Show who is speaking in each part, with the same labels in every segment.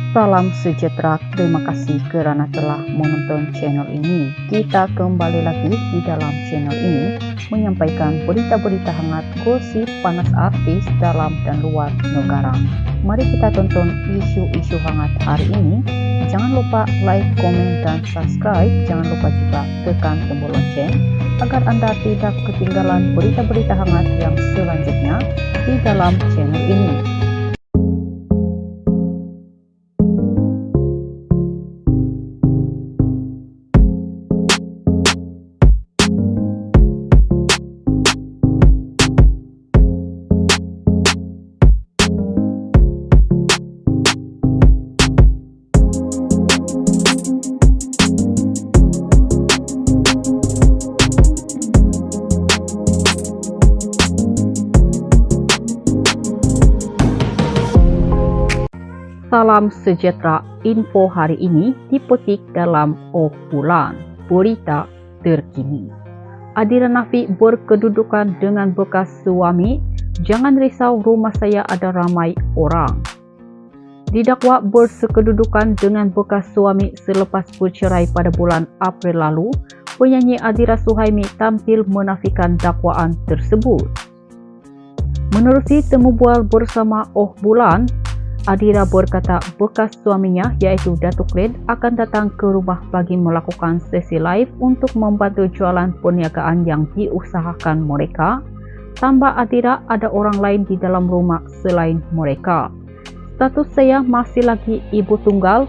Speaker 1: Salam sejahtera, terima kasih kerana telah menonton channel ini. Kita kembali lagi di dalam channel ini menyampaikan berita-berita hangat, gosip panas artis dalam dan luar negara. Mari kita tonton isu-isu hangat hari ini. Jangan lupa like, komen, dan subscribe. Jangan lupa juga tekan tombol lonceng agar Anda tidak ketinggalan berita-berita hangat yang selanjutnya di dalam channel ini. Salam sejahtera, info hari ini dipetik dalam Oh Bulan, berita terkini. Adira Nafi berkedudukan dengan bekas suami, jangan risau rumah saya ada ramai orang. Didakwa bersekedudukan dengan bekas suami selepas bercerai pada bulan April lalu, penyanyi Adira Suhaimi tampil menafikan dakwaan tersebut. Menerusi temu bual bersama Oh Bulan, Adira berkata bekas suaminya yaitu Datuk Red akan datang ke rumah bagi melakukan sesi live untuk membantu jualan perniagaan yang diusahakan mereka. Tambah Adira, ada orang lain di dalam rumah selain mereka. Status saya masih lagi ibu tunggal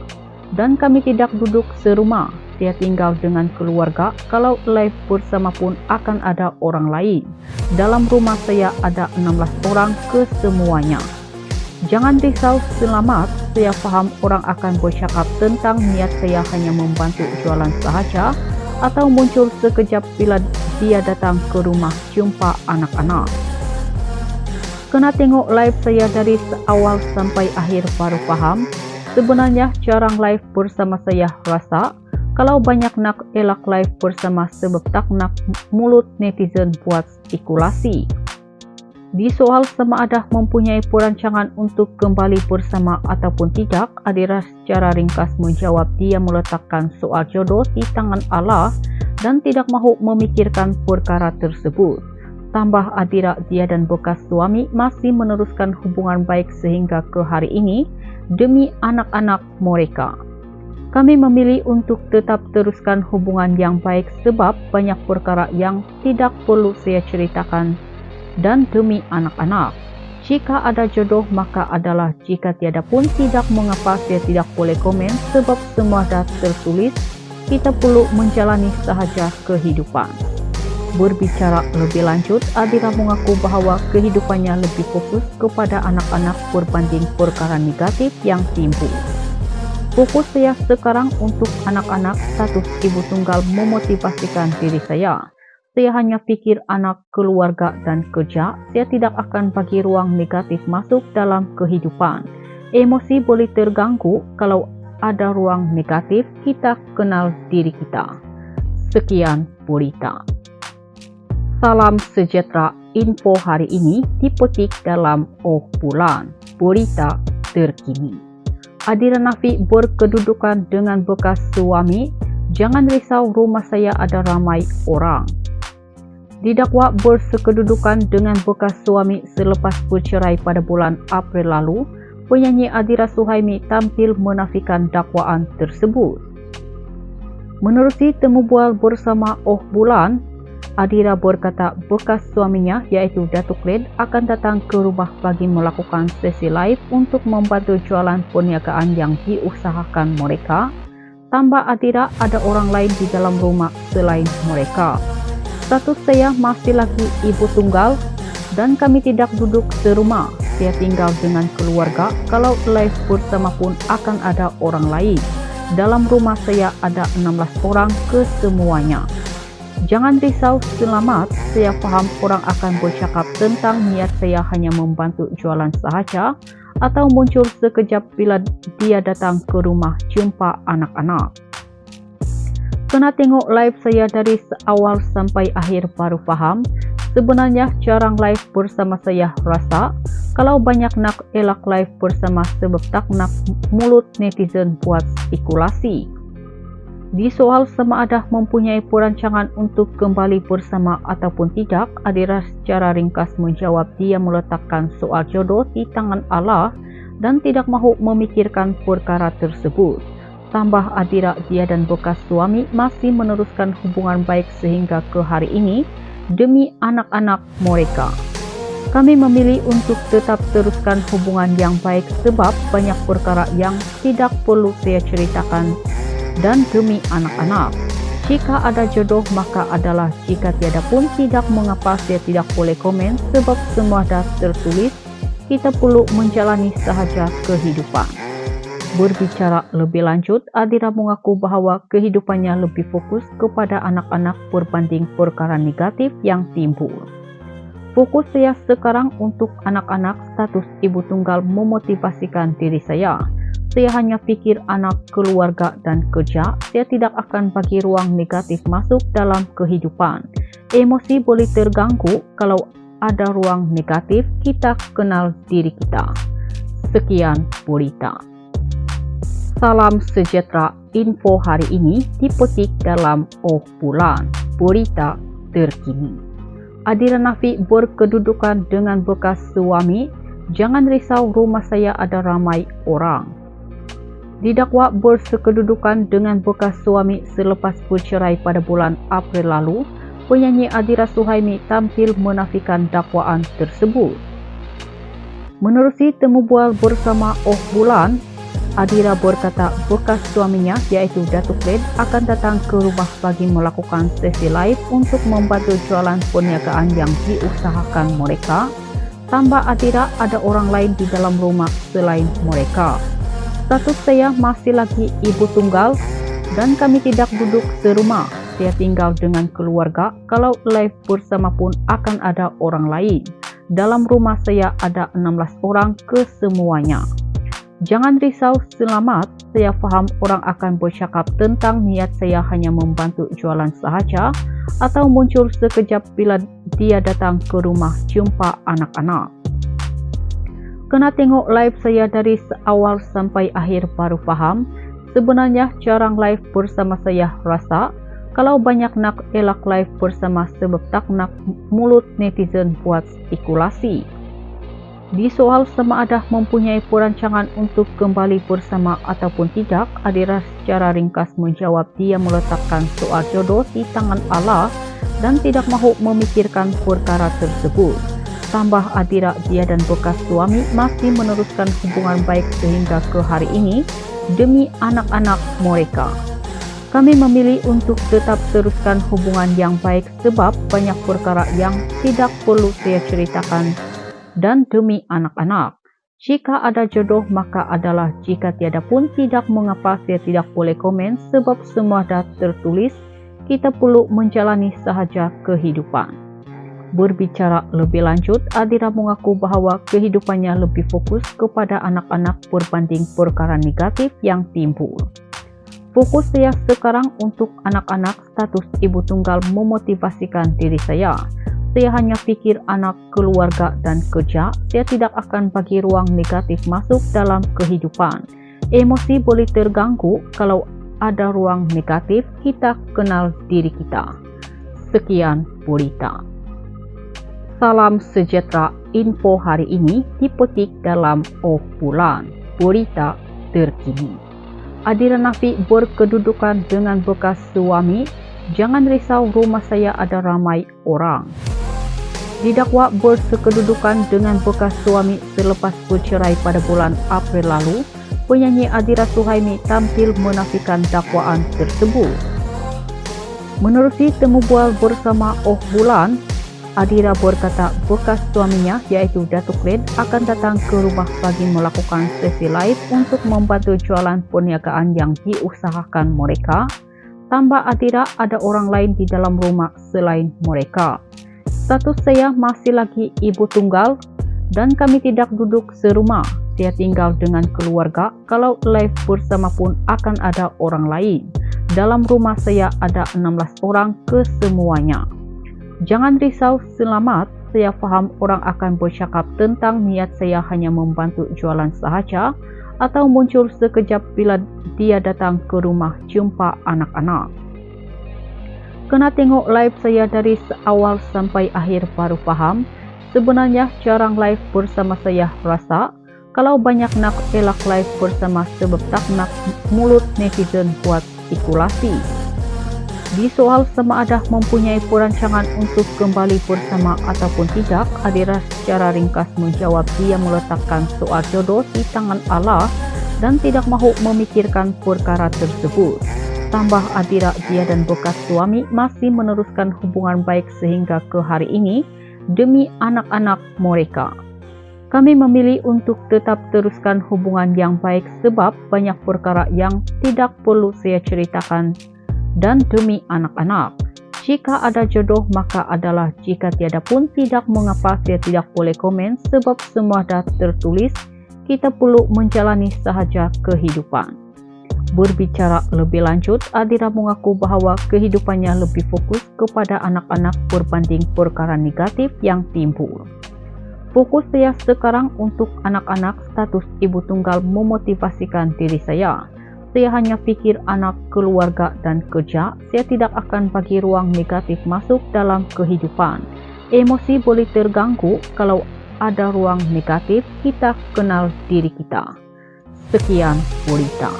Speaker 1: dan kami tidak duduk serumah. Saya tinggal dengan keluarga, kalau live bersama pun akan ada orang lain. Dalam rumah saya ada 16 orang kesemuanya. Jangan risau, selamat. Saya paham orang akan bercakap tentang niat saya hanya membantu jualan sahaja atau muncul sekejap bila dia datang ke rumah jumpa anak-anak. Kena tengok live saya dari awal sampai akhir baru paham. Sebenarnya jarang live bersama saya rasa. Kalau banyak nak elak live bersama sebab tak nak mulut netizen buat spekulasi. Di soal sama ada mempunyai perancangan untuk kembali bersama ataupun tidak, Adira secara ringkas menjawab dia meletakkan soal jodoh di tangan Allah dan tidak mahu memikirkan perkara tersebut. Tambah Adira, dia dan bekas suami masih meneruskan hubungan baik sehingga ke hari ini demi anak-anak mereka. Kami memilih untuk tetap teruskan hubungan yang baik sebab banyak perkara yang tidak perlu saya ceritakan dan demi anak-anak. Jika ada jodoh maka adalah, jika tiada pun tidak mengapa saya tidak boleh komen sebab semua dah tertulis, kita perlu menjalani sahaja kehidupan. Berbicara lebih lanjut, Adira mengaku bahawa kehidupannya lebih fokus kepada anak-anak berbanding perkara negatif yang timbul. Fokus saya sekarang untuk anak-anak, status ibu tunggal memotivasikan diri saya. Saya hanya pikir anak, keluarga, dan kerja. Saya tidak akan bagi ruang negatif masuk dalam kehidupan. Emosi boleh terganggu kalau ada ruang negatif. Kita kenal diri kita. Sekian berita. Salam sejahtera, info hari ini dipetik dalam Oh Bulan, berita terkini. Adira Nafi berkedudukan dengan bekas suami, jangan risau rumah saya ada ramai orang. Didakwa bersekedudukan dengan bekas suami selepas bercerai pada bulan April lalu, penyanyi Adira Suhaimi tampil menafikan dakwaan tersebut. Menerusi temu bual bersama Oh Bulan, Adira berkata bekas suaminya yaitu Datuk Red akan datang ke rumah bagi melakukan sesi live untuk membantu jualan perniagaan yang diusahakan mereka. Tambah Adira, ada orang lain di dalam rumah selain mereka. Status saya masih lagi ibu tunggal dan kami tidak duduk serumah. Saya tinggal dengan keluarga, kalau live bersama pun akan ada orang lain. Dalam rumah saya ada 16 orang kesemuanya. Jangan risau, selamat. Saya paham orang akan bercakap tentang niat saya hanya membantu jualan sahaja atau muncul sekejap bila dia datang ke rumah jumpa anak-anak. Kena tengok live saya dari awal sampai akhir baru paham. Sebenarnya jarang live bersama saya rasa. Kalau banyak nak elak live bersama sebab tak nak mulut netizen buat spekulasi. Di soal sama ada mempunyai perancangan untuk kembali bersama ataupun tidak, Adira secara ringkas menjawab dia meletakkan soal jodoh di tangan Allah dan tidak mahu memikirkan perkara tersebut. Tambah Adira, dia dan bekas suami masih meneruskan hubungan baik sehingga ke hari ini demi anak-anak mereka. Kami memilih untuk tetap teruskan hubungan yang baik sebab banyak perkara yang tidak perlu saya ceritakan dan demi anak-anak. Jika ada jodoh maka adalah, jika tiada pun tidak mengapa saya tidak boleh komen sebab semua dah tertulis, kita perlu menjalani sahaja kehidupan. Berbicara lebih lanjut, Adira mengaku bahawa kehidupannya lebih fokus kepada anak-anak berbanding perkara negatif yang timbul. Fokus saya sekarang untuk anak-anak, status ibu tunggal memotivasikan diri saya. Saya hanya pikir anak, keluarga, dan kerja. Saya tidak akan bagi ruang negatif masuk dalam kehidupan. Emosi boleh terganggu kalau ada ruang negatif. Kita kenal diri kita. Sekian berita. Salam sejahtera, info hari ini dipetik dalam Oh Bulan, berita terkini. Adira Nafi berkedudukan dengan bekas suami. Jangan risau, rumah saya ada ramai orang. Didakwa bersekedudukan dengan bekas suami selepas bercerai pada bulan April lalu, penyanyi Adira Suhaimi tampil menafikan dakwaan tersebut. Menerusi temu bual bersama Oh Bulan, Adira berkata bekas suaminya yaitu Datuk Red akan datang ke rumah bagi melakukan sesi live untuk membantu jualan perniagaan yang diusahakan mereka. Tambah Adira, ada orang lain di dalam rumah selain mereka. Status saya masih lagi ibu tunggal dan kami tidak duduk serumah. Saya tinggal dengan keluarga. Kalau live bersama pun akan ada orang lain. Dalam rumah saya ada 16 orang kesemuanya. Jangan risau, selamat. Saya faham orang akan bercakap tentang niat saya hanya membantu jualan sahaja atau muncul sekejap bila dia datang ke rumah jumpa anak-anak. Kena tengok live saya dari awal sampai akhir baru faham. Sebenarnya jarang live bersama saya rasa. Kalau banyak nak elak live bersama sebab tak nak mulut netizen buat spekulasi. Di soal sama ada mempunyai perancangan untuk kembali bersama ataupun tidak, Adira secara ringkas menjawab dia meletakkan soal jodoh di tangan Allah dan tidak mahu memikirkan perkara tersebut. Tambah Adira, dia dan bekas suami masih meneruskan hubungan baik sehingga ke hari ini demi anak-anak mereka. Kami memilih untuk tetap teruskan hubungan yang baik sebab banyak perkara yang tidak perlu saya ceritakan dan demi anak-anak. Jika ada jodoh maka adalah, jika tiada pun tidak mengapa saya tidak boleh komen sebab semua dah tertulis, kita perlu menjalani sahaja kehidupan. Berbicara lebih lanjut, Adira mengaku bahawa kehidupannya lebih fokus kepada anak-anak berbanding perkara negatif yang timbul. Fokus saya sekarang untuk anak-anak, status ibu tunggal memotivasikan diri saya. Saya hanya pikir anak, keluarga, dan kerja. Saya tidak akan bagi ruang negatif masuk dalam kehidupan. Emosi boleh terganggu kalau ada ruang negatif. Kita kenal diri kita. Sekian berita. Salam sejahtera, info hari ini dipetik dalam Oh Bulan, berita terkini. Adira Nafi berkedudukan dengan bekas suami. Jangan risau, rumah saya ada ramai orang. Didakwa bersekedudukan dengan bekas suami selepas bercerai pada bulan April lalu, penyanyi Adira Suhaimi tampil menafikan dakwaan tersebut. Menerusi temu bual bersama Oh Bulan, Adira berkata bekas suaminya yaitu Datuk Red akan datang ke rumah bagi melakukan sesi live untuk membantu jualan perniagaan yang diusahakan mereka. Tambah Adira, ada orang lain di dalam rumah selain mereka. Status saya masih lagi ibu tunggal dan kami tidak duduk serumah. Saya tinggal dengan keluarga. Kalau live bersama pun akan ada orang lain. Dalam rumah saya ada 16 orang kesemuanya. Jangan risau, selamat. saya faham orang akan bercakap tentang niat saya hanya membantu jualan sahaja atau muncul sekejap bila dia datang ke rumah jumpa anak-anak. Kena tengok live saya dari awal sampai akhir baru faham. Sebenarnya jarang live bersama saya rasa. Kalau banyak nak elak live bersama sebab tak nak mulut netizen buat spekulasi. Di soal sama ada mempunyai perancangan untuk kembali bersama ataupun tidak, Adira secara ringkas menjawab dia meletakkan soal jodoh di tangan Allah dan tidak mahu memikirkan perkara tersebut. Tambah Adira, dia dan bekas suami masih meneruskan hubungan baik sehingga ke hari ini demi anak-anak mereka. Kami memilih untuk tetap teruskan hubungan yang baik sebab banyak perkara yang tidak perlu saya ceritakan dan demi anak-anak. Jika ada jodoh maka adalah, jika tiada pun tidak mengapa saya tidak boleh komen sebab semua dah tertulis, kita perlu menjalani sahaja kehidupan. Berbicara lebih lanjut, Adira mengaku bahawa kehidupannya lebih fokus kepada anak-anak berbanding perkara negatif yang timbul. Fokus saya sekarang untuk anak-anak, status ibu tunggal memotivasikan diri saya. Saya hanya pikir anak, keluarga dan kerja. Saya tidak akan bagi ruang negatif masuk dalam kehidupan. Emosi boleh terganggu kalau ada ruang negatif. Kita kenal diri kita. Sekian berita.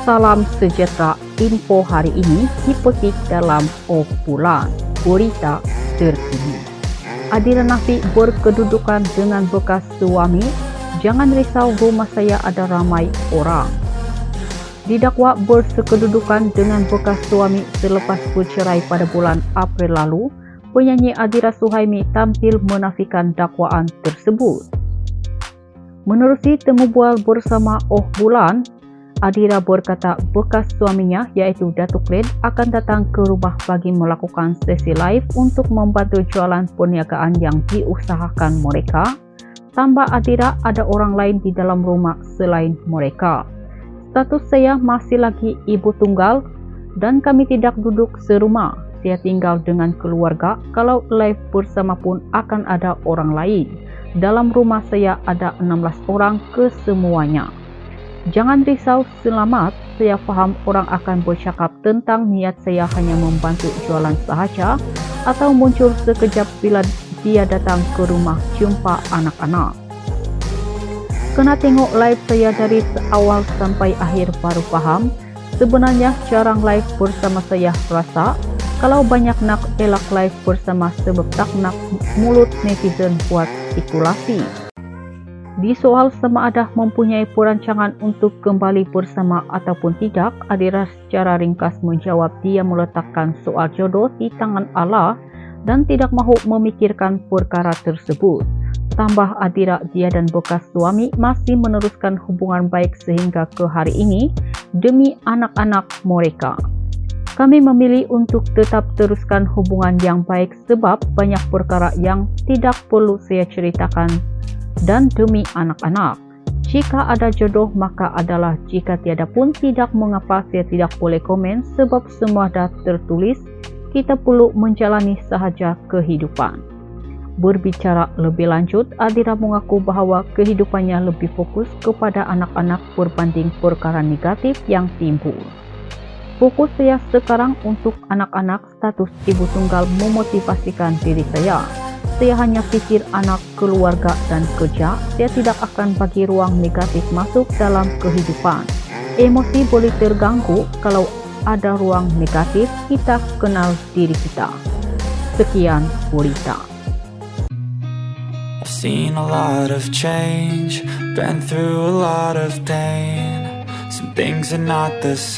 Speaker 1: Salam sejahtera, info hari ini dipetik dalam Bulan Berita Terkini. Adira Nafi berkedudukan dengan bekas suami. Jangan risau, rumah saya ada ramai orang. Didakwa bersekedudukan dengan bekas suami selepas bercerai pada bulan April lalu, penyanyi Adira Suhaimi tampil menafikan dakwaan tersebut. Menerusi temu bual bersama Bulan, Adira berkata bekas suaminya iaitu Datuk Red akan datang ke rumah bagi melakukan sesi live untuk membantu jualan perniagaan yang diusahakan mereka. Tambah Adira, ada orang lain di dalam rumah selain mereka. Status saya masih lagi ibu tunggal dan kami tidak duduk serumah. Saya tinggal dengan keluarga. Kalau live bersama pun akan ada orang lain. Dalam rumah saya ada 16 orang kesemuanya. Jangan risau, selamat. Saya faham orang akan bercakap tentang niat saya hanya membantu jualan sahaja atau muncul sekejap bila dia datang ke rumah jumpa anak-anak. Kena tengok live saya dari awal sampai akhir baru faham. Sebenarnya jarang live bersama saya rasa. Kalau banyak nak elak live bersama sebab tak nak mulut netizen buat spekulasi. Di soal sama ada mempunyai perancangan untuk kembali bersama ataupun tidak, Adira secara ringkas menjawab dia meletakkan soal jodoh di tangan Allah dan tidak mahu memikirkan perkara tersebut. Tambah Adira, dia dan bekas suami masih meneruskan hubungan baik sehingga ke hari ini demi anak-anak mereka. Kami memilih untuk tetap teruskan hubungan yang baik sebab banyak perkara yang tidak perlu saya ceritakan dan demi anak-anak. Jika ada jodoh maka adalah, jika tiada pun tidak mengapa saya tidak boleh komen sebab semua dah tertulis, kita perlu menjalani sahaja kehidupan. Berbicara lebih lanjut, Adira mengaku bahawa kehidupannya lebih fokus kepada anak-anak berbanding perkara negatif yang timbul. Fokus saya sekarang untuk anak-anak, status ibu tunggal memotivasikan diri saya. Saya hanya pikir anak, keluarga dan kerja. Saya tidak akan bagi ruang negatif masuk dalam kehidupan. Emosi boleh terganggu kalau ada ruang negatif. Kita kenal diri kita. Sekian berita.
Speaker 2: I've seen a lot of change, been through a lot of pain. Some things are not the same.